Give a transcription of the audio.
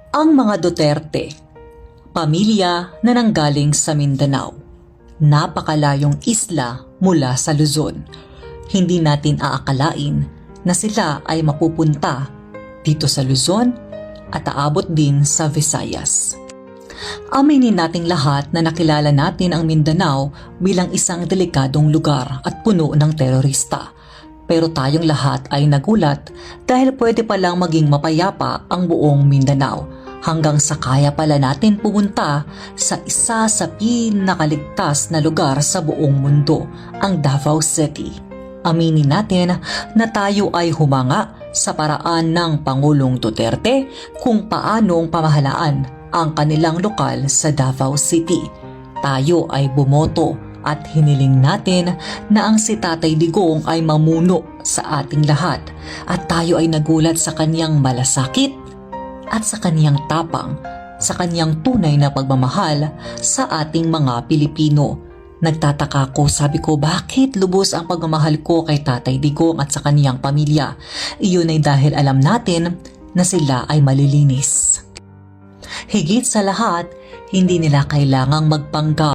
Ang mga Duterte, pamilya na nanggaling sa Mindanao, napakalayong isla mula sa Luzon. Hindi natin aakalain na sila ay mapupunta dito sa Luzon at aabot din sa Visayas. Aminin nating lahat na nakilala natin ang Mindanao bilang isang delikadong lugar at puno ng terorista. Pero tayong lahat ay nagulat dahil pwede palang maging mapayapa ang buong Mindanao hanggang sa kaya pala natin pumunta sa isa sa pinakaligtas na lugar sa buong mundo, ang Davao City. Aminin natin na tayo ay humanga sa paraan ng Pangulong Duterte kung paanong pamahalaan ang kanilang lokal sa Davao City. Tayo ay bumoto at hiniling natin na ang si Tatay Digong ay mamuno sa ating lahat at tayo ay nagulat sa kanyang malasakit at sa kanyang tapang, sa kanyang tunay na pagmamahal sa ating mga Pilipino. Nagtataka ko, sabi ko, bakit lubos ang pagmamahal ko kay Tatay Digong at sa kanyang pamilya? Iyon ay dahil alam natin na sila ay malilinis. Higit sa lahat, hindi nila kailangang magpanggap